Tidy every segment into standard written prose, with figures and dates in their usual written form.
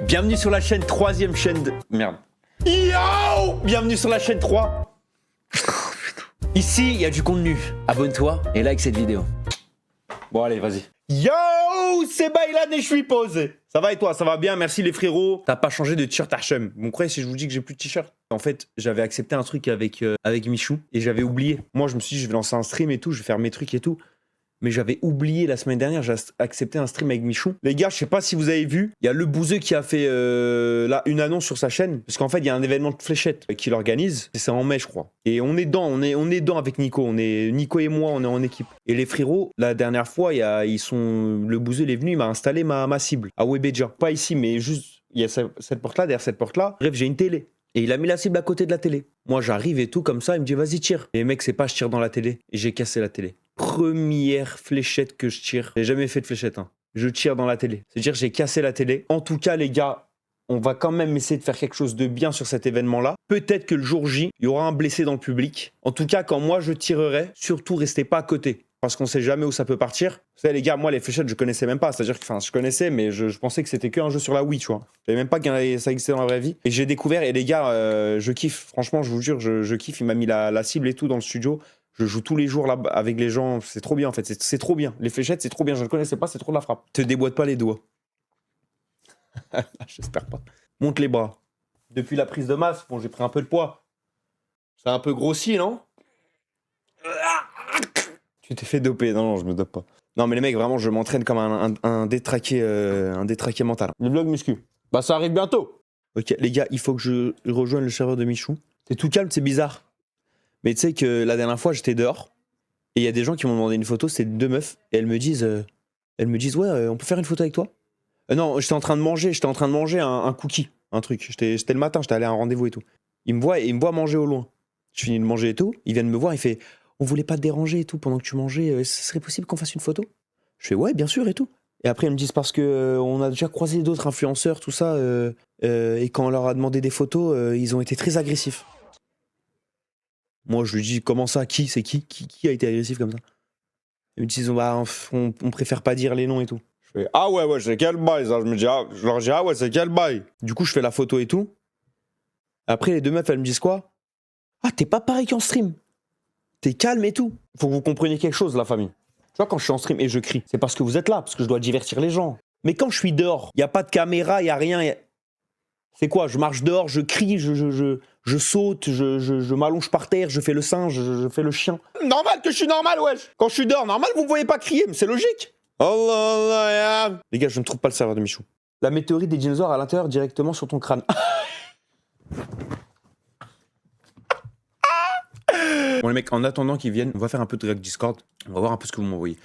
Bienvenue sur la chaîne, troisième chaîne de... Merde. Yo! Bienvenue sur la chaîne 3. Ici, il y a du contenu. Abonne-toi et like cette vidéo. Bon, allez, vas-y. Yo! C'est Baylan et je suis posé. Ça va et toi? Ça va bien? Merci les frérots. T'as pas changé de t-shirt Hachem. Vous me croyez si je vous dis que j'ai plus de t-shirt? En fait, j'avais accepté un truc avec Michou et j'avais oublié. Moi, je me suis dit, je vais lancer un stream et tout, je vais faire mes trucs et tout. Mais j'avais oublié la semaine dernière, j'ai accepté un stream avec Michou. Les gars, je sais pas si vous avez vu, il y a le bouseux qui a fait là, une annonce sur sa chaîne. Parce qu'en fait, il y a un événement de fléchette qu'il organise. C'est en mai, je crois. Et on est dedans, on est dedans avec Nico. Nico et moi, on est en équipe. Et les frérots, la dernière fois, le bouseux, il est venu, il m'a installé ma cible à Webedia. Pas ici, mais juste, il y a cette porte-là, derrière cette porte-là. Bref, j'ai une télé. Et il a mis la cible à côté de la télé. Moi, j'arrive et tout, comme ça, il me dit, vas-y, tire. Et mec, c'est pas, je tire dans la télé. Et j'ai cassé la télé. Première fléchette que je tire. J'ai jamais fait de fléchette, hein. Je tire dans la télé. C'est-à-dire j'ai cassé la télé. En tout cas, les gars, on va quand même essayer de faire quelque chose de bien sur cet événement-là. Peut-être que le jour J, il y aura un blessé dans le public. En tout cas, quand moi je tirerai, surtout restez pas à côté. Parce qu'on sait jamais où ça peut partir. Vous savez, les gars, moi, les fléchettes, je connaissais même pas. C'est-à-dire que, je connaissais, mais je pensais que c'était qu'un jeu sur la Wii, tu vois. Je savais même pas que ça existait dans la vraie vie. Et j'ai découvert, et les gars, je kiffe. Franchement, je vous jure, je kiffe. Il m'a mis la cible et tout dans le studio. Je joue tous les jours là avec les gens. C'est trop bien, en fait. C'est trop bien. Les fléchettes, c'est trop bien. Je ne connaissais pas, c'est trop de la frappe. Te déboîte pas les doigts. J'espère pas. Monte les bras. Depuis la prise de masse, bon, j'ai pris un peu de poids. C'est un peu grossi, non? Tu t'es fait doper. Non, je me dope pas. Non, mais les mecs, vraiment, je m'entraîne comme un détraqué mental. Le vlog muscu. Bah, ça arrive bientôt. Ok, les gars, il faut que je rejoigne le serveur de Michou. T'es tout calme, c'est bizarre. Mais tu sais que la dernière fois, j'étais dehors. Et il y a des gens qui m'ont demandé une photo. C'est deux meufs. Et elles me disent, ouais, on peut faire une photo avec toi? Non, j'étais en train de manger un cookie. Un truc. C'était le matin, j'étais allé à un rendez-vous et tout. Ils me voient manger au loin. Je finis de manger et tout. Ils viennent me voir, il fait, on voulait pas te déranger et tout pendant que tu mangeais. Ce serait possible qu'on fasse une photo? Je fais, ouais, bien sûr et tout. Et après, ils me disent, parce que on a déjà croisé d'autres influenceurs, tout ça. Et quand on leur a demandé des photos, ils ont été très agressifs. Moi, je lui dis, comment ça? Qui? C'est qui a été agressif comme ça? Ils me disent, bah, on préfère pas dire les noms et tout. Je fais, ah ouais, c'est quel bail ça? Je leur dis, ah ouais, c'est quel bail? Du coup, je fais la photo et tout. Après, les deux meufs, elles me disent quoi? Ah, t'es pas pareil qu'en stream. T'es calme et tout. Faut que vous compreniez quelque chose, la famille. Tu vois, quand je suis en stream et je crie, c'est parce que vous êtes là, parce que je dois divertir les gens. Mais quand je suis dehors, y a pas de caméra, y a rien. C'est quoi? Je marche dehors, je crie, je saute, je m'allonge par terre, je fais le singe, je fais le chien. Normal que je suis normal, wesh. Quand je suis dehors, normal, vous me voyez pas crier, mais c'est logique. Allah. Les gars, je ne trouve pas le serveur de Michou. La météorite des dinosaures à l'intérieur directement sur ton crâne. Bon les mecs, en attendant qu'ils viennent, on va faire un peu de direct Discord. On va voir un peu ce que vous m'envoyez.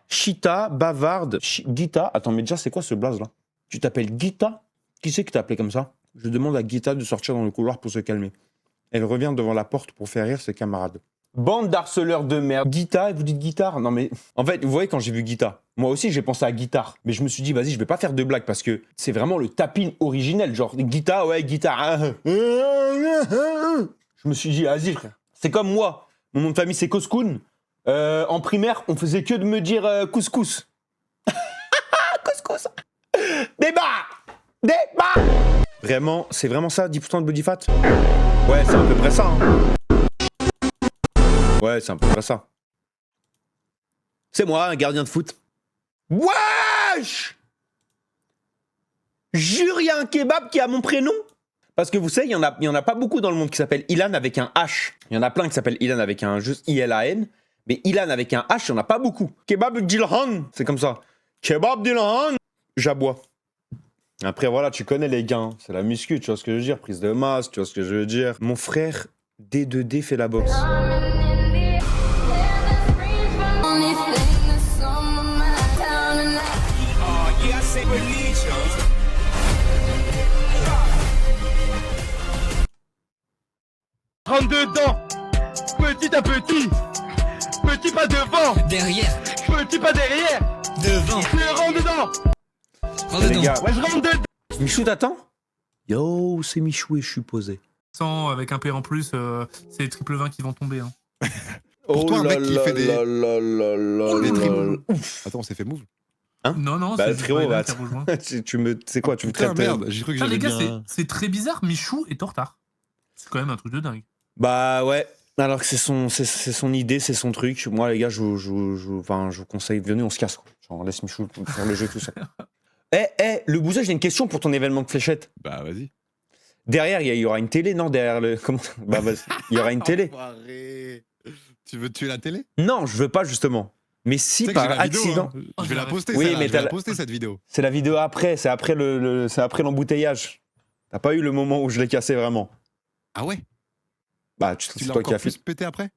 Chita, bavarde, Gita. Attends, mais déjà, c'est quoi ce blaze là? Tu t'appelles Gita? Qui c'est qui t'a appelé comme ça? Je demande à Gita de sortir dans le couloir pour se calmer. Elle revient devant la porte pour faire rire ses camarades. Bande d'harceleurs de merde. Gita, vous dites guitare? Non mais... En fait, vous voyez, quand j'ai vu Gita, moi aussi j'ai pensé à guitare. Mais je me suis dit, vas-y, je vais pas faire de blague parce que c'est vraiment le tapping originel. Genre, Gita, ouais, guitare. Je me suis dit, vas-y frère. C'est comme moi. Mon nom de famille c'est Koskoun. En primaire, on faisait que de me dire couscous. Couscous. Débat. Vraiment, c'est vraiment ça, 10% de body fat? Ouais, c'est à peu près ça. Hein. Ouais, c'est à peu près ça. C'est moi, un gardien de foot. Wesh! Jure, il y a un kebab qui a mon prénom? Parce que vous savez, il y en a pas beaucoup dans le monde qui s'appellent Ilan avec un H. Il y en a plein qui s'appellent Ilan avec un juste I-L-A-N. Mais Ilan avec un H, il n'y en a pas beaucoup. Kebab Dilhan, c'est comme ça. Kebab Dilhan. J'aboie. Après, voilà, tu connais les gars. Hein. C'est la muscu, tu vois ce que je veux dire. Prise de masse, tu vois ce que je veux dire. Mon frère, D2D, fait la boxe. Rentre dedans, petit à petit, petit pas devant, Derrière, petit pas derrière, devant, je rentre dedans. rentre Les dedans. gars, Ouais, je rentre dedans. Michou t'attends? Yo, c'est Michou et je suis posé. Sans, avec un P en plus, c'est les triple 20 qui vont tomber. Hein. Pour toi, un mec qui fait des- là là là des là dribbles. là. Attends, on s'est fait move. Non, non, Bah, c'est juste frérot, Brian bah, qui a rejoint. tu me, c'est quoi, tu me Putain, traites merde, j'ai cru que Putain, les j'allais gars, bien. c'est très bizarre. Michou est en retard. C'est quand même un truc de dingue. Bah ouais. Alors que c'est son idée, c'est son truc. Moi, les gars, je vous conseille, venez, on se casse. Quoi. Genre, laisse Michou faire le jeu tout seul. Le Bouza, j'ai une question pour ton événement de fléchette. Bah, vas-y. Derrière, il y aura une télé, non? Derrière le. Comment? Bah, vas-y. Il y aura une télé. Enfoiré. Tu veux tuer la télé? Non, je veux pas, justement. Mais si Tu sais que j'ai par la vidéo, accident. hein. Oh, Je vais la j'arrête. poster, Oui, celle-là, mais je vais t'as la la- poster cette vidéo. C'est la vidéo après, c'est après c'est après l'embouteillage. T'as pas eu le moment où je l'ai cassé vraiment. Ah ouais? Bah, Tu c'est l'as toi qui encore as fait. plus pété après?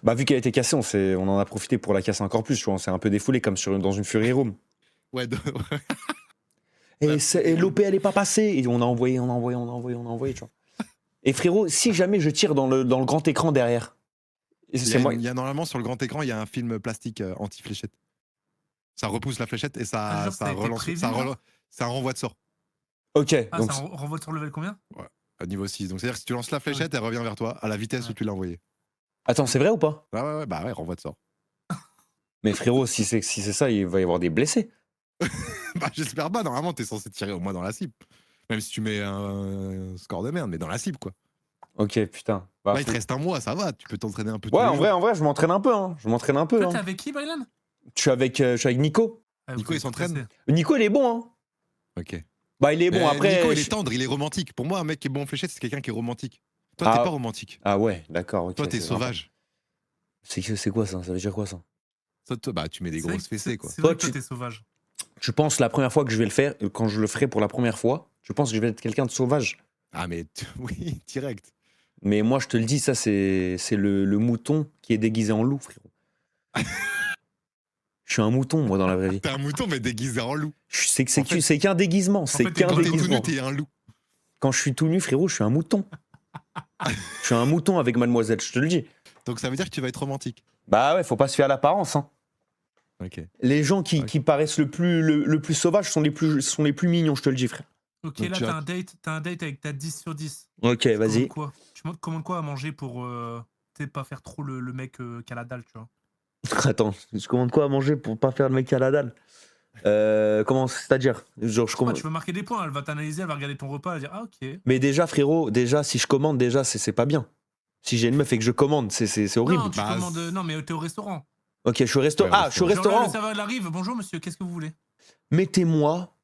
Bah, vu qu'elle a été cassée, on en a profité pour la casser encore plus. Tu vois, on s'est un peu défoulé comme dans une Fury Room. Ouais, Et l'OP, elle est pas passée. Et on a envoyé, tu vois. Et frérot, si jamais je tire dans le grand écran derrière, et Il y c'est a moi. il y a normalement sur le grand écran, il y a un film plastique anti-fléchette. Ça repousse la fléchette et Ah, ça, genre, ça a ça été relance. prévu, Ça là c'est un renvoi de sort Ok, Ah, donc ça renvoie sur level combien? à niveau 6. Donc c'est-à-dire que si tu lances la fléchette, elle revient vers toi à la vitesse où tu l'as envoyée. attends, c'est vrai ou pas? Ouais, bah ouais, renvoi de sort. Mais frérot, si c'est ça, il va y avoir des blessés. Bah j'espère pas, normalement t'es censé tirer au moins dans la cible. Même si tu mets un score de merde, mais dans la cible quoi. Ok, putain. Bah, Là il te reste un mois, ça va, tu peux t'entraîner un peu. ouais, tous les en jours. vrai, je m'entraîne un peu. Hein. Je m'entraîne un peu. Toi, Hein. t'es avec qui, Brylan? Je suis avec Nico. Ah, Nico, vous il êtes s'entraîne pressé. Nico, il est bon. Hein. Ok. Bah, il est bon. Mais Après. Nico, il est tendre, il est romantique. Pour moi, un mec qui est bon en fléchette, c'est quelqu'un qui est romantique. Toi, Ah. t'es pas romantique. Ah ouais, d'accord. ok, Toi, t'es c'est sauvage. C'est quoi ça? Ça veut dire quoi ça? Bah, tu mets des C'est vrai grosses que- fessées, quoi. C'est vrai Toi, que toi, tu- t'es sauvage. Je pense la première fois que je vais le faire, quand je le ferai pour la première fois, je pense que je vais être quelqu'un de sauvage. Ah, mais oui, direct. Mais moi, je te le dis, ça, c'est le mouton qui est déguisé en loup, frérot. Je suis un mouton, moi, dans la vraie vie. T'es un mouton, mais déguisé en loup. C'est qu'un déguisement. C'est fait, qu'un Quand t'es tout déguisement. nu, t'es un loup. Quand je suis tout nu, frérot, je suis un mouton. Je suis un mouton avec mademoiselle, je te le dis. Donc ça veut dire que tu vas être romantique. Bah ouais, faut pas se fier à l'apparence. Hein. Ok. Les gens Ouais. qui paraissent le plus sauvages sont les plus mignons, je te le dis, frère. Ok, Donc là, tu t'as as- un date avec ta 10 sur 10. Ok, Tu vas-y. commandes quoi? Tu commandes quoi à manger pour pas faire trop le mec qui a la dalle, tu vois? Attends, je commande quoi à manger pour pas faire le mec à la dalle? Comment c'est-à-dire? Genre, je Ah, commande. tu veux marquer des points, elle va t'analyser, elle va regarder ton repas, elle va dire ah ok. Mais déjà, frérot, si je commande, c'est pas bien. Si j'ai une meuf et que je commande, c'est horrible. Non, tu Bah, commandes. Non, mais t'es au restaurant. Ok, je suis au resto. Ouais, Ah, je suis au Genre là, restaurant. le serveur il arrive. Bonjour monsieur, qu'est-ce que vous voulez? Mettez-moi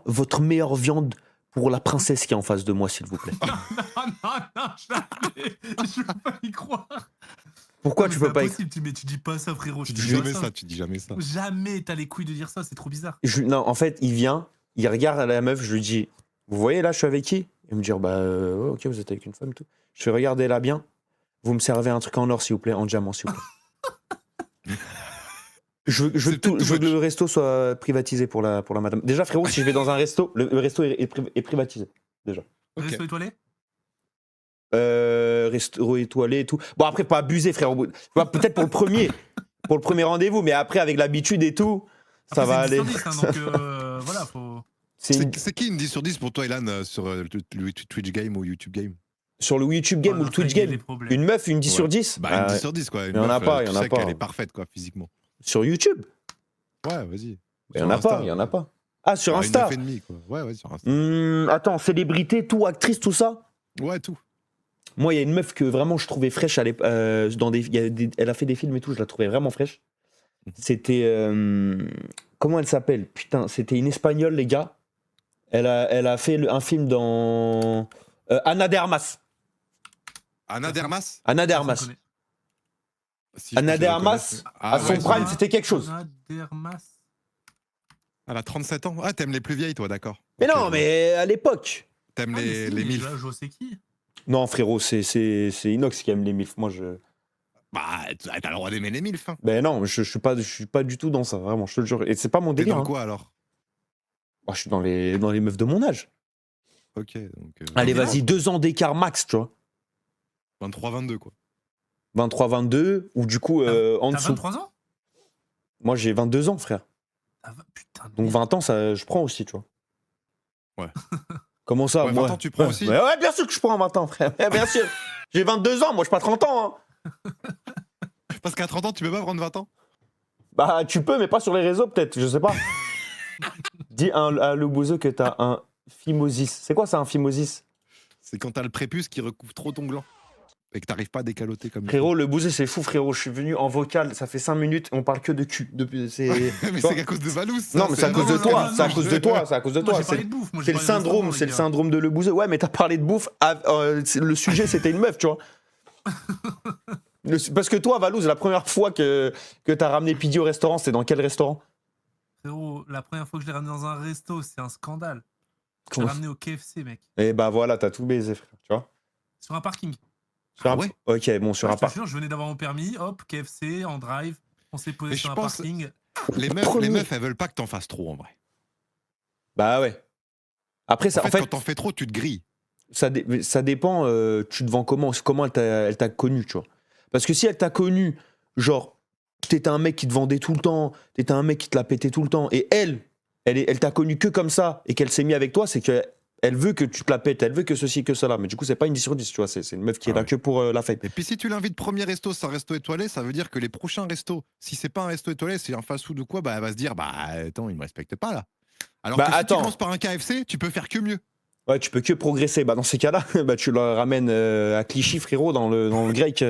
votre meilleure viande pour la princesse qui est en face de moi, s'il vous plaît. non, je peux pas y croire. Pourquoi Non, tu mais peux pas c'est y... impossible, mais tu dis pas ça, frérot. Tu je dis te jure jamais ça, tu dis jamais ça. Jamais t'as les couilles de dire ça, c'est trop bizarre. Non, en fait, il vient, il regarde la meuf, je lui dis, vous voyez là, je suis avec qui? Il me dit, bah ouais, ok, vous êtes avec une femme et tout. Je fais, regardez là bien, vous me servez un truc en or, s'il vous plaît, en diamant, s'il vous plaît. Je veux C'est peut-être que too le resto soit privatisé pour la madame. Déjà, frérot, si je vais dans un resto, le resto est privatisé. Ok. Resto étoilé? Resto étoilé et tout. Bon, après, pas abuser, frérot. Peut-être pour le premier rendez-vous, mais après, avec l'habitude et tout, ça Après, va c'est aller. 10 sur 10, hein, donc voilà, faut. C'est qui une 10 sur 10 pour toi, Ilan, sur le Twitch game ou YouTube game? Sur le YouTube game ou le Twitch game, une meuf, une 10 Ouais. sur 10? Bah, Ah une 10 ouais. sur 10, quoi. Une Il y en a meuf, pas, tu il y en a sais pas. qu'elle est parfaite, quoi, physiquement. Sur YouTube? Ouais, vas-y. Il y en a pas, il y en a pas. Ah, sur Insta? Une 9,5, quoi. Ouais, sur Insta. Attends, célébrité, tout, actrice, tout ça? Ouais, tout. Moi, il y a une meuf que vraiment je trouvais fraîche. Elle a fait des films et tout, je la trouvais vraiment fraîche. C'était. Comment elle s'appelle? Putain, c'était une espagnole, les gars. Elle a fait un film dans. Ana de Armas. Anna Dermas? Ana de Personne Armas. connaît. Si, je Ana pense de que je la Armas, connais. à son ouais, prime, ouais. c'était quelque chose. Ana Dermas. Elle a 37 ans. Ah, t'aimes les plus vieilles, toi, d'accord. Mais Ok, non, je mais à l'époque. T'aimes Ah, mais si, les mais milfs. je sais qui. Non, frérot, c'est Inox qui aime les MILF. Moi, je. Bah, t'as le droit d'aimer les milfs. Hein. Ben non, je suis pas du tout dans ça, vraiment, je te le jure. Et c'est pas mon T'es délire. dans Hein. quoi, alors? Moi, je suis dans les meufs de mon âge. Ok, donc... Allez, quel vas-y, 2 ans d'écart max, tu vois. 23-22, quoi. 23-22, ou du coup, en T'as dessous. 23 ans? Moi, j'ai 22 ans, frère. Putain. Donc 20 ans, ça, je prends aussi, tu vois. Ouais. Comment ça, Ouais, moi 20 ans, tu prends aussi Ouais, bien sûr que je prends 20 ans, frère. Ouais, bien sûr. J'ai 22 ans, moi, je pas 30 ans. Hein. Parce qu'à 30 ans, tu peux pas prendre 20 ans? Bah, tu peux, mais pas sur les réseaux, peut-être, je sais pas. Dis à le bouseux que t'as un phimosis. C'est quoi ça, un phimosis? C'est quand t'as le prépuce qui recouvre trop ton gland. Et que t'arrives pas à décaloter comme Frérot, le bouseux, c'est fou, frérot. Je suis venu en vocal, ça fait 5 minutes, on parle que de cul. Mais c'est à cause de Valous. Non, mais c'est à cause de toi, c'est à cause de toi, c'est à cause de Moi, toi. j'ai parlé de bouffe. Moi, C'est j'ai le parlé de syndrome, restaurant, c'est le les gars. syndrome de le bouseux. Ouais, mais t'as parlé de bouffe. Le sujet, c'était une meuf, tu vois. Parce que toi, Valouz, la première fois que t'as ramené Pidi au restaurant, c'était dans quel restaurant? Frérot, la première fois que je l'ai ramené dans un resto, c'est un scandale. Je l'ai Comment- ramené au KFC, mec. Et bah voilà, t'as tout baisé, frère, tu vois. Sur un parking. Sur Ah un- ouais Ok, bon, sur Ouais, un je te parc. jure, je venais d'avoir mon permis, hop, KFC, en drive. On s'est posé Mais sur je un pense- parking. Les meufs, elles veulent pas que t'en fasses trop en vrai. Bah ouais. Après, ça, En fait, quand t'en fais trop, tu te grilles. ça dépend, tu te vends comment elle t'a connu, tu vois. Parce que si elle t'a connu, genre, t'étais un mec qui te vendait tout le temps, t'étais un mec qui te la pétait tout le temps, et elle t'a connu que comme ça, et qu'elle s'est mise avec toi, c'est que elle veut que tu te la pètes, elle veut que ceci, que cela. Mais du coup, c'est pas une 10 sur 10, tu vois, c'est une meuf qui est Ah là ouais. que pour la fame. Et puis si tu l'invites premier resto, c'est un resto étoilé, ça veut dire que les prochains restos, si c'est pas un resto étoilé, c'est un fast-food ou quoi, bah elle va se dire, bah attends, il me respecte pas là. Alors Bah, que si attends. tu commences par un KFC, tu peux faire que mieux. Ouais, tu peux que progresser. Bah, dans ces cas-là, bah, tu le ramènes à Clichy, frérot, dans le grec,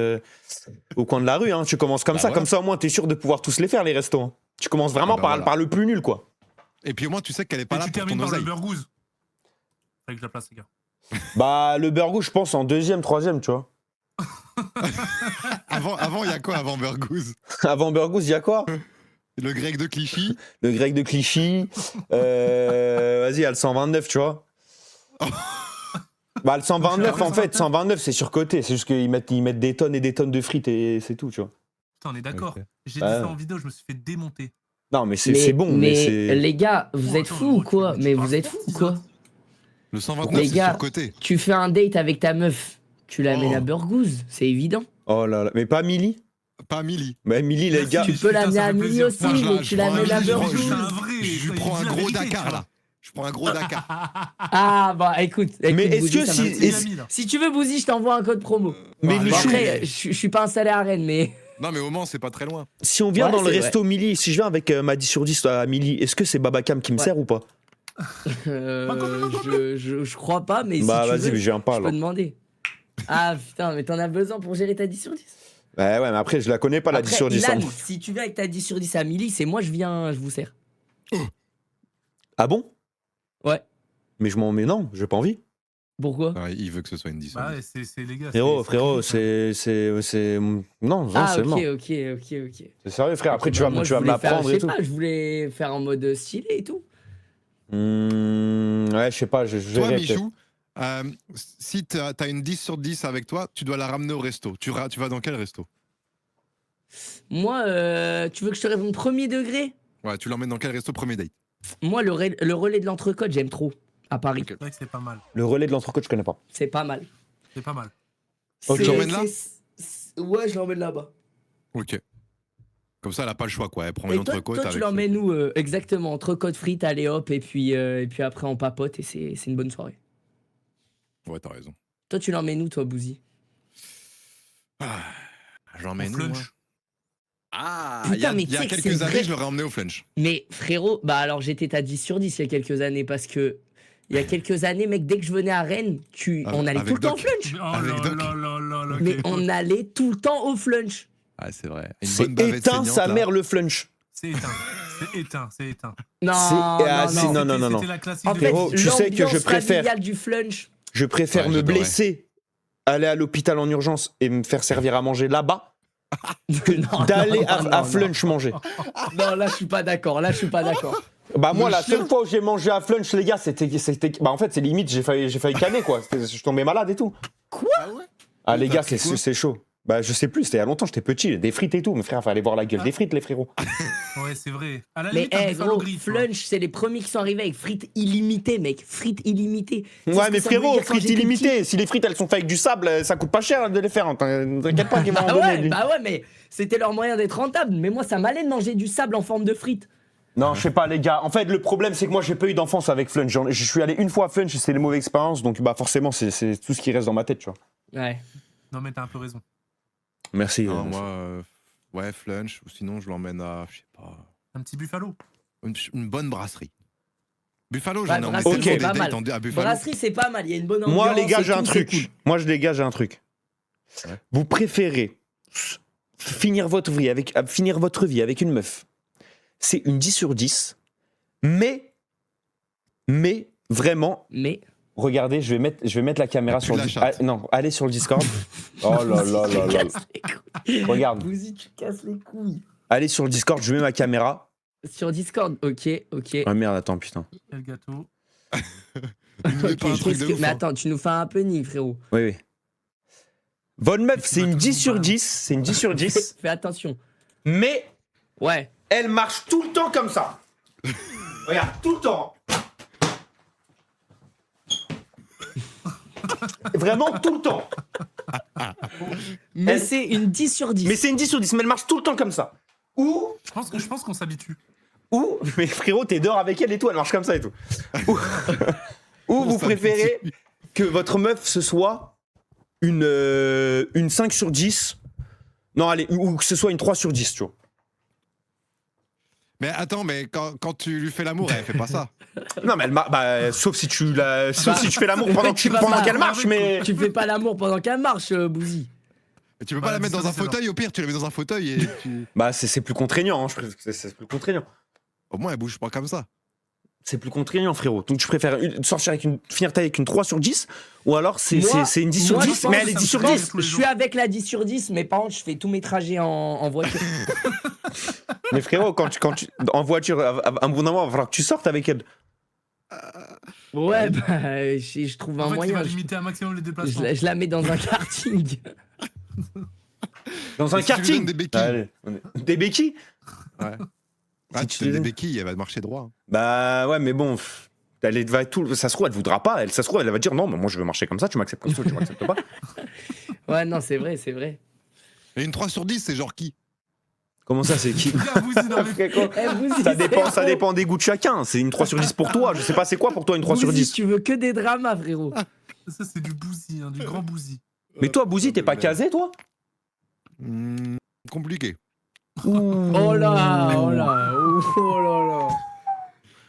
au coin de la rue. Hein. Tu commences comme Bah, ça, voilà. comme ça, au moins, t'es sûr de pouvoir tous les faire, les restos. Hein. Tu commences vraiment Bah, par, voilà. par le plus nul, quoi. Et puis au moins tu sais qu'elle est pas Et là tu pour ton termines par le oseille. burgouze. Fallait que je la place, les gars. Bah, le burgou, je pense, en 2e, 3e, tu vois. Avant, il y a quoi avant Burgouze? Avant burgou, il y a quoi? Le grec de Clichy. Le grec de Clichy. Vas-y, il y a le 129, tu vois. Bah, le 129, en fait, 129, c'est surcoté. C'est juste qu'ils mettent des tonnes et des tonnes de frites et c'est tout, tu vois. Putain, on est d'accord. Ok. J'ai Ouais. dit ça en vidéo, je me suis fait démonter. Non, mais c'est bon, mais c'est. les gars, vous Oh, êtes attends, fous ou tu- quoi? tu Mais parles vous êtes fort, fous ou c'est quoi? ça. Le 129, Les c'est gars, surcoté. Tu fais un date avec ta meuf, tu l'amènes Oh. à Burgouze, c'est évident. Oh là là. Mais pas Milly? Pas Milly. Mais Milly, les Merci. gars. Tu peux putain, l'amener ça à fait Milly plaisir. aussi, Moi, je la- mais tu je prends l'amènes un à Milly, je prends- Burgouze. C'est un vrai. Je lui il prends dit un la gros vérité, Dakar tu là. Je prends un gros Dakar. Ah bah écoute, Mais est-ce Bouzy, que ça si- m'a- vois. C'est l'ami, là. Si tu veux Bouzy, je t'envoie un code promo. Mais Ah, Bon, Michou, après, je suis pas installé à Rennes, mais Non mais au Mans, c'est pas très loin. si on vient Ouais, dans le c'est resto Milly, si je viens avec ma 10 sur 10 à Milly, est-ce que c'est Babacam qui me Ouais. sert ou pas? je crois pas, mais Bah si tu vas-y, veux, mais je viens pas je peux alors. demander. Ah putain, mais t'en as besoin pour gérer ta 10 sur 10. Ouais, mais après, je la connais pas, la 10 Après, sur 10. Ilan, hein. si tu viens avec ta 10 sur 10 à Milly, c'est moi, je viens, je vous sers. Ah bon? Ouais. Mais non, j'ai pas envie. Pourquoi? Ah, il veut que ce soit une 10. Bah ouais, c'est les gars. Frérot, c'est- c'est. Non, Ah c'est ok, mort. ok. C'est sérieux, frère. Après, tu vas, Moi, tu je vas me voulais faire, l'apprendre je et sais tout. pas, je voulais faire en mode stylé et tout. Ouais, je sais pas, je Toi, verrai peut-être. Michou, si t'as une 10 sur 10 avec toi, tu dois la ramener au resto. Tu vas dans quel resto? Moi, tu veux que je te réponde premier degré? Ouais, tu l'emmènes dans quel resto premier date? Moi, le relais de l'entrecôte, j'aime trop. À Paris, Ok. C'est vrai que c'est pas mal. Le relais de l'entrecôte, je connais pas. c'est pas mal. C'est pas mal. Ok. C'est- Tu l'emmènes là Ouais, je l'emmène là-bas. Ok. Comme ça, elle a pas le choix, quoi. Elle prend Et une toi, entrecôte toi, tu avec. l'emmènes où exactement? Entrecôte frites, allez hop, et puis après on papote et c'est une bonne soirée. Ouais, t'as raison. Toi, tu l'emmènes où, toi, Bouzy? J'emmène Au où, moi flunch. Ah, Putain, il y a, mais il y a tu sais que quelques c'est années, vrai. je l'aurais emmené au flunch. Mais frérot, bah alors j'étais ta 10 sur 10 il y a quelques années parce que il y a quelques années, mec, dès que je venais à Rennes, on allait Avec tout le temps au Doc. flunch. Oh Avec là Doc. là là là là. Mais quel on pote. allait tout le temps au flunch. Ah, c'est vrai. Une C'est bonne bavette éteint saignante, sa là. mère le flunch. C'est éteint. C'est éteint. C'est éteint. Non, Ah, non, si, non. non. C'était la classique En de fait, Frérot, tu sais que je l'ambiance préfère- familiale du flunch. Je préfère Ouais, me j'adorais. blesser, aller à l'hôpital en urgence et me faire servir à manger là-bas que Non, d'aller non, à non, flunch manger. Non, là, je suis pas d'accord. Là, je suis pas d'accord. Bah moi, Le la chien. seule fois où j'ai mangé à flunch, les gars, c'était, bah en fait, c'est limite, j'ai failli canner quoi. Je suis tombé malade et tout. Ah ouais? Ah les T'as gars, pris quoi c'est chaud. Bah je sais plus, c'était il y a longtemps, j'étais petit, des frites et tout. Mais frère, fallait voir la gueule des frites, les frérots. Ouais, c'est vrai. À la Mais limite, un buffalo gros, gris, tu vois. flunch, c'est les premiers qui sont arrivés avec frites illimitées, mec. Frites illimitées. Tu sais Ouais, ce mais que ça veut frérot, dire quand frites j'étais petit? illimitées. Si les frites elles sont faites avec du sable, ça coûte pas cher de les faire. Hein. T'inquiète pas qu'ils vont en donner. Bah ouais, mais c'était leur moyen d'être rentable. Mais moi, ça m'allait de manger du sable en forme de frites. Non, je sais pas, les gars. En fait, le problème, c'est que moi, j'ai pas eu d'enfance avec Flunch. Je suis allé une fois à Flunch et c'est une mauvaise expérience. Donc, bah, forcément, c'est tout ce qui reste dans ma tête, tu vois. Ouais. Non, mais t'as un peu raison. Merci. Non, merci. moi, Ouais, flunch, ou sinon je l'emmène à, je sais pas, Un petit buffalo. une bonne brasserie. Buffalo, Ouais, j'en ai emmené brasserie, tellement c'est des pas dates mal. à Buffalo. Brasserie, c'est pas mal. Il y a une bonne ambiance. Moi, les gars, et j'ai un tout, c'est truc. cool. Moi, les gars, j'ai un truc. Ouais. Vous préférez finir votre vie avec une meuf. C'est une 10 sur 10. Mais vraiment, Mais. regardez, je vais mettre la caméra Y a plus sur de le la Discord. chatte. Non, allez sur le Discord. Oh là là là Tu là. casses les couilles. Regarde. Bouzy, tu casses les couilles. Allez sur le Discord, je mets ma caméra. Sur Discord, ok. Ah merde, attends, putain. Quel gâteau. Il nous met Ok, pas un truc de qu'est-ce que- ouf, Mais hein. attends, tu nous fais un happening, frérot. Oui, oui. Votre meuf, Tu c'est vas une tout 10 nous sur balancer. 10. C'est une 10 sur 10. Fais attention. Mais Ouais. elle marche tout le temps comme ça. Regarde, tout le temps. Vraiment tout le temps. Mais Elle- c'est une 10 sur 10. Mais c'est une 10 sur 10, mais elle marche tout le temps comme ça. Je pense qu'on s'habitue. Mais frérot, t'es dehors avec elle et tout, elle marche comme ça et tout. Ou vous préférez que votre meuf ce soit une 5 sur 10. Non, allez, ou que ce soit une 3 sur 10, tu vois. Mais attends, mais quand tu lui fais l'amour, elle fait pas ça. Non, mais sauf si tu fais l'amour pendant Tu vas pas- qu'elle marche, mais. Tu fais pas l'amour pendant qu'elle marche, Bouzy. Et tu peux pas Ouais, la mettre dans un c'est bon. fauteuil, au pire, tu la mets dans un fauteuil et tu... Bah, c'est plus contraignant, hein, je préfère- c'est plus contraignant. Au moins, elle bouge pas comme ça. C'est plus contraignant, frérot. Donc, tu préfères sortir finir avec une 3 sur 10 ou alors c'est Moi- une 10 sur moi, 10, je mais pense- elle est ça 10 me sur fait 10. tous les Je jours. suis avec la 10 sur 10, mais par contre, je fais tous mes trajets en voiture. Mais frérot, en voiture, à un bon moment, il va falloir que tu sortes avec elle. Ouais, bah, je trouve un En fait, il moyen. va Je, limiter un maximum les déplacements. je la mets dans un karting. Dans un Et si tu lui karting. donnes des béquilles. Allez, Des béquilles. Ouais. Ah, Si tu tu donnes les- des béquilles, elle va marcher droit. Bah ouais, mais bon, ça se trouve, elle voudra pas. Ça se trouve, elle va dire non, mais moi je veux marcher comme ça, tu m'acceptes comme ça, tu m'acceptes pas. Ouais, non, c'est vrai, c'est vrai. Et une 3 sur 10, c'est genre qui? Comment ça, c'est qui? Regarde, Bouzy, non, mais- Frérot, Eh, Bouzy, ça c'est ça bon. dépend des goûts de chacun. C'est une 3 sur 10 pour toi. Je sais pas, c'est quoi pour toi une 3 sur Bouzy, 10? tu veux que des dramas, frérot. Ça, c'est du Bouzy, hein, du grand Bouzy. Mais toi, Bouzy, t'es pas casé, toi? Compliqué. Oh là, oh là, oh là là.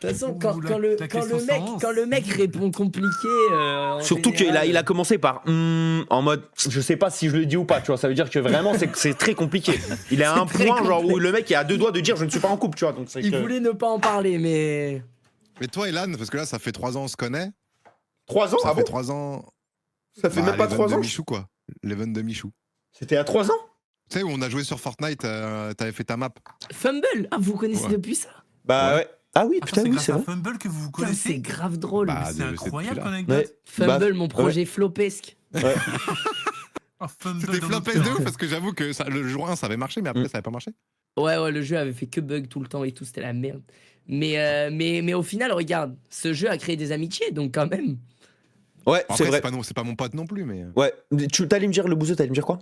De toute façon, Ouh, quand la question quand le mec répond compliqué. En Surtout qu'il général, a commencé par en mode je sais pas si je le dis ou pas, tu vois. Ça veut dire que vraiment c'est très compliqué. Il est à un très point genre où complexe. le mec est à deux doigts de dire je ne suis pas en couple, tu vois. Donc c'est Il que... voulait ne pas en parler, mais. Mais toi, Elan, parce que là, ça fait 3 ans on se connaît. 3 ans, Ça ah fait bon 3 ans. Ça fait même pas l'event 3 de ans. Michou, quoi. L'event de Michou. C'était à 3 ans. Tu sais, où on a joué sur Fortnite, t'avais fait ta map. Fumble, ah, vous connaissez Ouais. depuis ça? Bah Ouais. ouais. Ah oui, Attends, putain, c'est oui, grâce c'est à vrai. Fumble que vous vous Putain, c'est connaissez. grave drôle. Bah, C'est de- incroyable c'est comme là. anecdote. Fumble, Bah, mon projet flopesque. Ouais. Oh, Fumble C'était dans flop notre cœur. S2 parce que j'avoue que le jour 1 ça avait marché, mais après ça avait pas marché. Ouais, le jeu avait fait que bug tout le temps et tout, c'était la merde. Mais au final, regarde, ce jeu a créé des amitiés, donc quand même. Ouais, Bon, c'est après, vrai. c'est pas mon pote non plus, mais. Ouais. Tu t'allais me dire le bouseux, t'allais me dire quoi?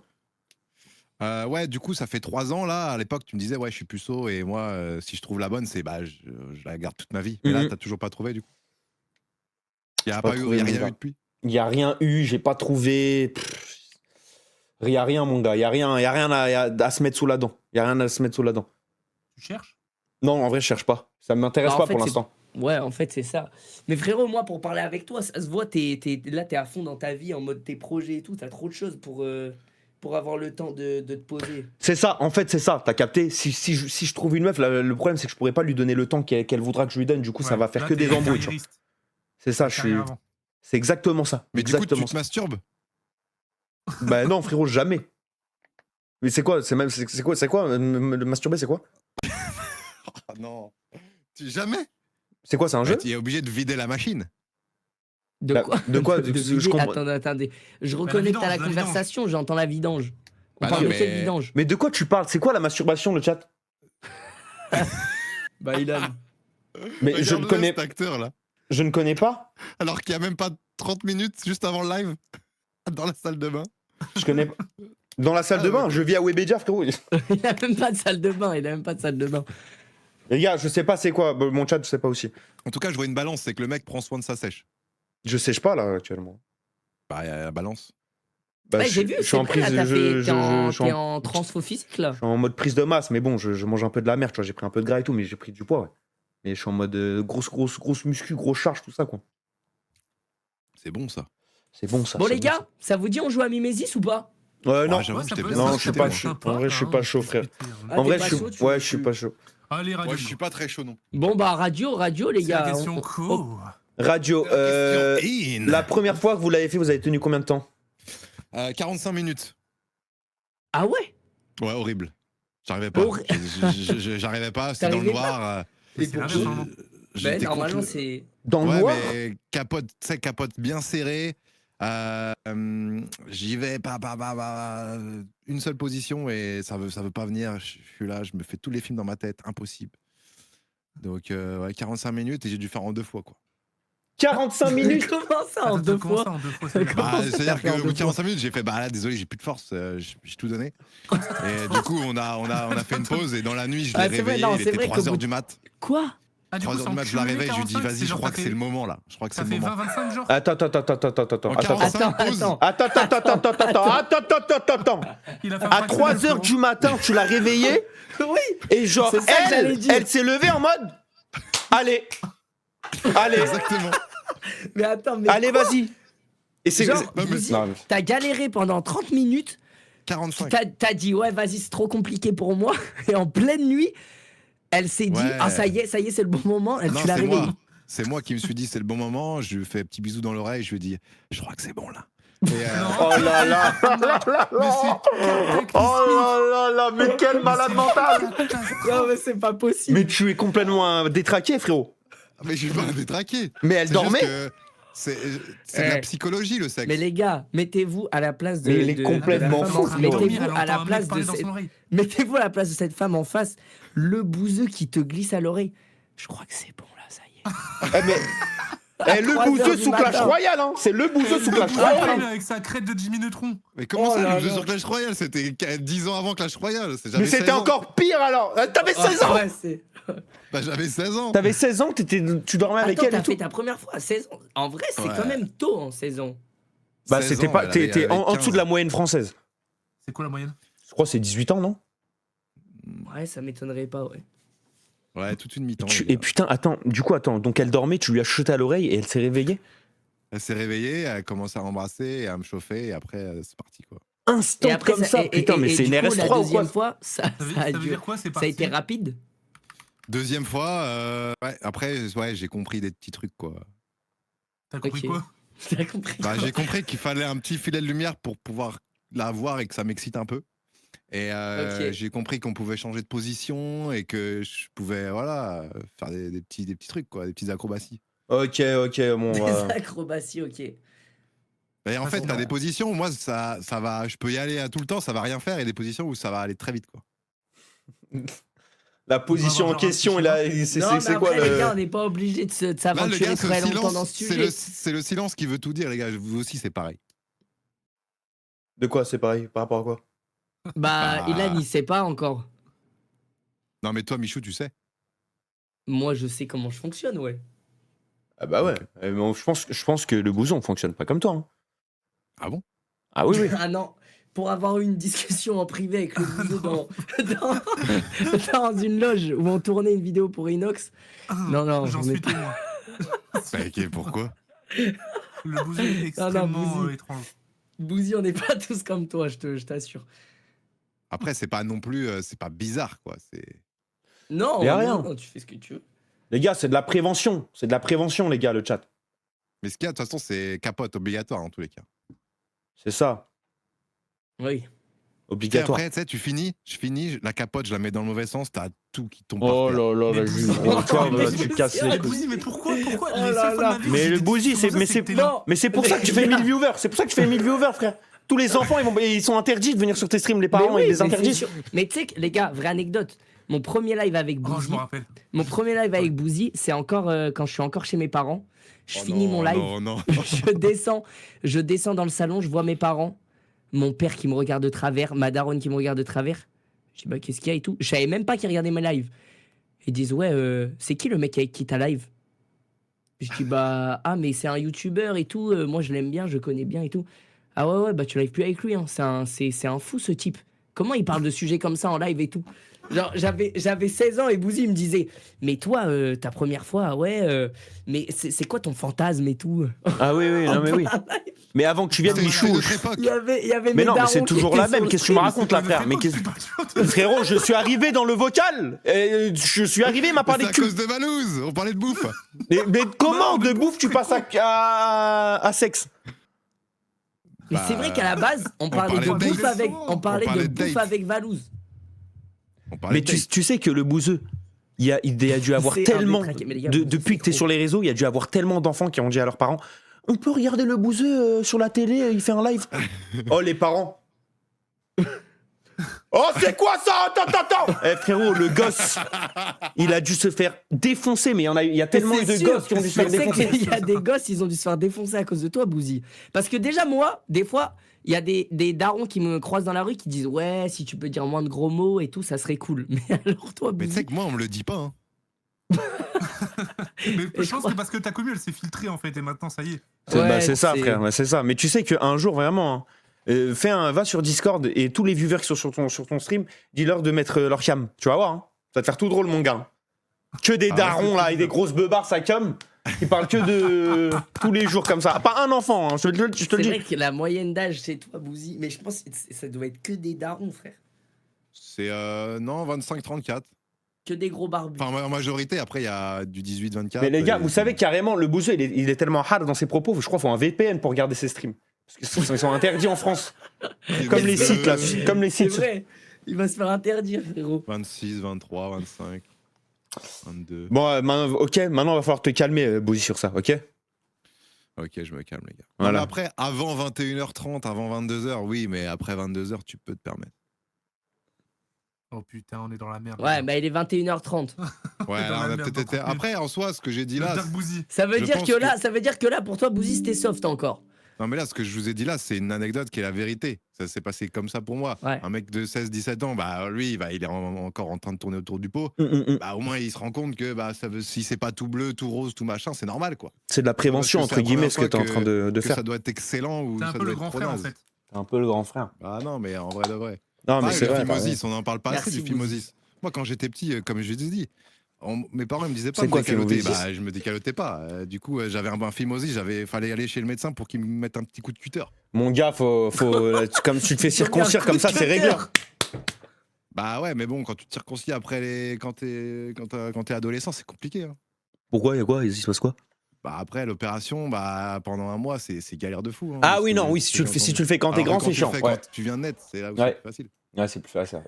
Ouais, du coup, ça fait 3 ans là. À l'époque, tu me disais, ouais, je suis puceau et moi, si je trouve la bonne, c'est bah, je la garde toute ma vie. Mais là, Mhm. t'as toujours pas trouvé du coup. Il y a J'ai pas pas eu, trouvé, y a mon rien gars. eu depuis. Il y a rien eu, j'ai pas trouvé. Il y a rien, mon gars. Il y a rien à se mettre sous la dent. Il y a rien à se mettre sous la dent. Tu cherches? Non, en vrai, je cherche pas. Ça m'intéresse Bah, en pas fait, pour c'est- l'instant. Ouais, en fait, c'est ça. Mais frérot, moi, pour parler avec toi, ça se voit, là, t'es à fond dans ta vie, en mode tes projets et tout. T'as trop de choses pour avoir le temps de te poser. C'est ça, en fait, c'est ça. T'as capté. Si je trouve une meuf, le problème, c'est que je pourrais pas lui donner le temps qu'elle voudra que je lui donne. Du coup, ça Ouais, va faire là, que t'es des embrouilles. tu vois. carriériste. C'est ça, je suis. Carrière avant. C'est exactement ça. Mais du coup, exactement tu te masturbes. ça. Bah non, frérot, jamais. Mais c'est quoi? C'est quoi? Me masturber, c'est quoi? Ah non. Jamais. C'est quoi? C'est un jeu? Tu es obligé de vider la machine. De Bah, quoi de quoi? De Je vider. comprends. Attendez. Je la reconnecte à vidange, la la conversation, j'entends la vidange. On Bah parle non, de quelle mais- vidange? Mais de quoi tu parles? C'est quoi la masturbation, le chat? Bah, il a. Mais je ne Regarde-le, connais, cet acteur là. je ne connais pas. Alors qu'il y a même pas 30 minutes juste avant le live dans la salle de bain. Je connais pas. Dans la salle Ah, de bain, ouais. je vis à Webedia, frérot. Il a même pas de salle de bain. Les gars, je sais pas c'est quoi. Mon chat, je sais pas aussi. En tout cas, je vois une balance, c'est que le mec prend soin de sa sèche. Je sèche pas là actuellement. Bah, il y a la balance. Bah, Ouais, j'ai vu, je suis c'est en vrai, là, prise. t'es en transfo-physique, là. Je suis en mode prise de masse, mais bon, je mange un peu de la merde, tu vois. J'ai pris un peu de gras et tout, mais j'ai pris du poids, ouais. Mais je suis en mode grosse muscu, grosse charge, tout ça, quoi. C'est bon ça. C'est bon, ça. Bon, c'est les bon, gars, ça vous dit on joue à Mimesis ou pas? ça. Non, j'avoue, Ouais, ça j'étais peut- bien. Non, ça je suis peut pas être chaud. sympa, En vrai, je suis hein, pas on chaud, peut frère. discuter, hein. Ah, En t'es vrai, pas je suis. chaud, tu- Ouais, je suis pas chaud. Allez, radio. Moi, je suis pas très chaud non. Bon, bah, radio, les C'est la gars. question on- co. Radio, Question in. la première fois que vous l'avez fait, vous avez tenu combien de temps? 45 minutes. Ah ouais? Ouais, horrible. J'arrivais pas. J'arrivais pas, c'était dans le T'arrivais pas noir. Et C'est pour l'inverse, qui normalement. Ben, normalement, c'est. Dans le Ouais, noir? mais capote, tu sais, capote bien serrée. J'y vais, une seule position et ça veut pas venir. Je suis là, je me fais tous les films dans ma tête, impossible. Donc, ouais, 45 minutes et j'ai dû faire en 2 fois, quoi. 45 minutes? Comment ça en Attends, 2 comment fois? ça en 2 fois c'est Comment Bah, ça, c'est-à-dire t'as fait en qu'au bout 2 de 45 minutes, j'ai fait, bah là, désolé, j'ai plus de force, j'ai tout donné. Et du coup, on a fait une pause et dans la nuit, je l'ai Ah, c'est vrai, réveillé, non, il c'est était vrai 3 qu'au heures bout du mat. Quoi? Ah, du 3 coup, heures c'est du en mat, je la cumulé réveille, je lui dis, 45, vas-y, c'est je genre, crois ça que c'est fait- le moment là. Je crois que c'est Ça le fait moment. 20-25 genre Attends. En Attends. 45 pauses. Attends. Il a fait un À maximum 3 heures de du matin, tu l'as réveillée Oui. et genre, C'est ça que j'allais dire. elle s'est levée en mode allez, Exactement. Mais attends, mais. allez, vas-y. Et c'est. Genre, Non, mais- Bouzy, Non, mais- t'as galéré pendant 30 minutes. 45. T'as dit, ouais, vas-y, c'est trop compliqué pour moi. Et en pleine nuit, elle s'est dit, Ouais. ah, ça y est, c'est le bon moment. Non, Tu l'as c'est réveillée. moi. C'est moi qui me suis dit, c'est le bon moment. Je lui fais un petit bisou dans l'oreille. Je lui dis, je crois que c'est bon là. Et, Oh là là. Oh là, mais quel malade mental. Non, mais c'est pas possible. Mais tu es complètement détraqué, frérot. mais je suis pas détraqué. Mais elle C'est dormait. juste que c'est de la Eh. psychologie le sexe. Mais les gars, mettez-vous à la place de. Mais il est de- complètement de la fou, femme en- frérot. Mettez-vous à la place de cette... Mettez-vous à la place de cette femme en face, le bouseux qui te glisse à l'oreille. Je crois que c'est bon là, ça y est. Eh, mais. Eh, le 3 bouseux heures du sous Clash matin. Royale, hein. C'est le bouseux sous Clash Royale. Avec sa crête de Jimmy Neutron. Mais comment Oh ça, là le jeu là. sur Clash Royale? C'était 10 ans avant Clash Royale. Mais c'était encore pire alors. T'avais 16 ans. Ouais, c'est... Bah, j'avais 16 ans. T'avais 16 ans, tu dormais avec Attends, elle t'as et tout. fait ta première fois à 16 ans. En vrai, c'est Ouais. quand même tôt en 16 ans. Bah, 16 c'était ans, pas. elle T'es avait en dessous 15. de la moyenne française. C'est quoi la moyenne? Je crois que c'est 18 ans, non? Ouais, ça m'étonnerait pas, ouais. Ouais, toute une mi-temps. Et putain, attends, donc elle dormait, tu lui as chuté à l'oreille et elle s'est réveillée? Elle s'est réveillée, elle a commencé à m'embrasser et à me chauffer et après, c'est parti quoi. Instant comme ça, putain, mais c'est une du coup, RS3 la ou quoi? deuxième fois, ça Ça a veut duré. dire quoi? C'est Ça a parti. été rapide. Deuxième fois, ouais, après, ouais, j'ai compris des petits trucs quoi. T'as compris Ok. quoi? T'as compris. Bah, j'ai compris qu'il fallait un petit filet de lumière pour pouvoir la voir et que ça m'excite un peu. Et Ok. j'ai compris qu'on pouvait changer de position et que je pouvais voilà, faire des petits trucs, quoi, des petites acrobaties. Ok, bon. Des acrobaties, ok. Et en Ah, fait, c'est t'as bon. des positions où moi, ça va, je peux y aller à tout le temps, ça va rien faire, et des positions où ça va aller très vite, quoi. La position en avoir genre un question, petit et là, c'est Non, mais c'est quoi après, les le. gars, on n'est pas obligé de Là, le s'aventurer gars, très longtemps dans ce sujet. c'est le silence qui veut tout dire, les gars. Vous aussi, c'est pareil. De quoi, c'est pareil? Par rapport à quoi? Bah, Bah. Ilan, il sait pas encore. Non, mais toi, Michou, tu sais. Moi, je sais comment je fonctionne, ouais. Ah bah ouais. Mais je pense que le bouson fonctionne pas comme toi. Hein. Ah bon? Ah oui, oui. Ah non, pour avoir eu une discussion en privé avec le bouseux dans une loge où on tournait une vidéo pour Inox. Non, J'en on suis est- témoin. Bah, ok, pourquoi? Le bouseux est extrêmement Bouzy. étrange. Bouzy, on n'est pas tous comme toi, je t'assure. Après, c'est pas non plus, c'est pas bizarre, quoi. C'est. Non, Y a non, rien. non, tu fais ce que tu veux. Les gars, c'est de la prévention. C'est de la prévention, les gars, le chat. Mais ce qu'il y a, de toute façon, c'est capote obligatoire en tous les cas. C'est ça. Oui. Et Obligatoire. après, tu sais, je finis, la capote, je la mets dans le mauvais sens, t'as tout qui tombe Oh par terre. là là, Mais vas-y. Bouzy, gros, toi, mais là, Bouzy, tu casses les ah, couilles. Bouzy, mais pourquoi Oh Les là seules là. fois de ma vie où Mais j'ai le des Bouzy, discussions comme ça, c'est que t'es là. Non, mais c'est pour ça que tu fais 1000 viewers. C'est pour ça que tu fais 1000 viewers, frère. Tous les enfants, ils sont interdits de venir sur tes streams. Les parents, mais ils oui, les mais interdisent. c'est sûr. Mais tu sais que, les gars, vraie anecdote. Mon premier live avec Oh, je Bouzy, me rappelle. mon premier live avec Bouzy, c'est encore quand je suis encore chez mes parents. Je Oh finis non, mon live. Non, non. je descends dans le salon, je vois mes parents, mon père qui me regarde de travers, ma daronne qui me regarde de travers. Je dis bah qu'est-ce qu'il y a et tout. Je savais même pas qu'ils regardaient mes lives. Ils disent ouais, c'est qui le mec avec qui t'as live? Je dis bah ah mais c'est un youtubeur et tout, moi je l'aime bien, je connais bien et tout. Ah ouais, bah tu live plus avec lui, hein. C'est un fou ce type. Comment il parle de sujets comme ça en live et tout? Genre, j'avais 16 ans et Bouzy me disait, mais toi, ta première fois, ouais, mais c'est quoi ton fantasme et tout? Ah oui, oui, non mais oui. Mais avant que tu viennes, C'était Michou. une autre époque. Il y avait Mais mes non, mais darons c'est qui toujours étaient la sur même. le Qu'est-ce que tu me stream. racontes là, frère? Mais frérot, je suis arrivé dans le vocal. Et je suis arrivé, il m'a parlé C'est de à cul. cause de Valouz, on parlait de bouffe. Mais comment Non, de mais bouffe tu passes à sexe? Mais c'est vrai qu'à la base, on parlait de parlait de bouffe date. avec, on parlait de parlait de bouffe date. avec Valouz. On parlait Mais de date. tu sais que le bouseux, il a dû avoir C'est un tellement. détraqué, mais les gars, Depuis c'est que t'es trop. sur les réseaux, il y a dû avoir tellement d'enfants qui ont dit à leurs parents: on peut regarder le bouseux sur la télé, il fait un live. Oh, les parents. Oh, c'est quoi ça? Attends. Eh frérot, le gosse, il a dû se faire défoncer, mais il y a tellement eu de C'est sûr, gosses qui ont dû se mais faire tu sais défoncer. qu'il y a des gosses, ils ont dû se faire défoncer à cause de toi, Bouzy. Parce que déjà, moi, des fois, il y a des darons qui me croisent dans la rue qui disent ouais, si tu peux dire moins de gros mots et tout, ça serait cool. Mais alors toi, Mais tu Bouzy, sais que moi, on me le dit pas. Hein. Mais Et je pense que parce que ta commu elle s'est filtrée en fait et maintenant ça y est. Ouais, C'est ça, c'est- frère, c'est ça. Mais tu sais qu'un jour, vraiment, hein, va sur Discord et tous les viewers qui sont sur ton stream, dis-leur de mettre leur cam. Tu vas voir, hein. Ça va te faire tout drôle, mon gars. Que des Ah ouais, darons, c'est là, cool. et des grosses beubards, ça cam. Qui parlent que de tous les jours comme ça. Pas un enfant, hein, je te le c'est dis. vrai que la moyenne d'âge chez toi, Bouzy, mais je pense que ça doit être que des darons, frère. C'est non, 25-34. Que des gros barbus. Enfin, en majorité, après, il y a du 18-24. Mais les gars, et- vous savez carrément, le bouseux, il est tellement hard dans ses propos, je crois qu'il faut un VPN pour regarder ses streams. Parce qu'ils sont interdits en France. Comme les sites, là. Comme les C'est sites. vrai, il va se faire interdire, frérot. 26, 23, 25, 22. Bon, ok, maintenant, il va falloir te calmer, Bouzy, sur ça, ok? Ok, je me calme, les gars. Voilà. Non, mais après, avant 21h30, avant 22h, oui, mais après 22h, tu peux te permettre. Oh putain, on est dans la merde. Ouais, bah il est 21h30. Ouais, Dans alors, la on a merde, peut-être été. encore plus. Après, en soi, ce que j'ai dit Le là. Dark Bouzy. Ça veut Je dire pense que là, que- ça veut dire que là, pour toi, Bouzy, c'était soft encore. Non, mais là, ce que je vous ai dit là, c'est une anecdote qui est la vérité. Ça s'est passé comme ça pour moi. Ouais. Un mec de 16-17 ans, bah, lui, bah, il est encore en train de tourner autour du pot. Bah, au moins, il se rend compte que bah, si c'est pas tout bleu, tout rose, tout machin, c'est normal, quoi. C'est de la prévention, Parce que c'est entre la guillemets, première ce que tu es en fois train de Que faire. ça doit être excellent ou T'es ça un peu doit le être grand trop frère en naze. fait. T'es un peu le grand frère. Ah non, mais en vrai de vrai. Non, mais Ah, c'est le vrai. t'as Phimosis, raison. on n'en parle pas assez Merci, du Phimosis. Moi, quand j'étais petit, comme je l'ai dit, mes parents ils me disaient pas C'est de quoi, me décaloter. Phimosis Bah, je me décalotais pas. Du coup, j'avais un Phimosis, fallait aller chez le médecin pour qu'il me mette un petit coup de cutter. Mon gars, comme tu te fais circoncire comme ça, c'est réglé. Bah ouais, mais bon, quand tu te circoncis après quand t'es adolescent, c'est compliqué. Hein. Pourquoi? Il y a quoi? Il se passe quoi? Bah après l'opération, bah pendant un mois, c'est galère de fou. Hein, Ah parce oui, que non, oui, c'est si tu le fais quand t'es Alors grand, que c'est tu chiant. le fais Ouais, quand tu viens de naître, c'est là où Ouais. c'est facile. ouais c'est plus facile.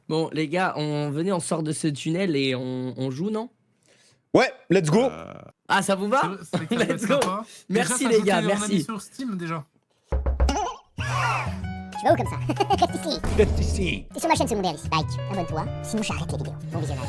Bon, les gars, on sort de ce tunnel et on joue, non? Ouais, let's go. Ah, ça vous va? C'est vrai que ça peut être Let's go. sympa. Merci, Déjà, les ça gars, ajoutait un merci. ami sur Steam déjà. Tu vas où comme ça? Reste ici. Reste ici. T'es sur ma chaîne secondaire ici. Like, abonne-toi, sinon j'arrête les vidéos. Bon visionnage.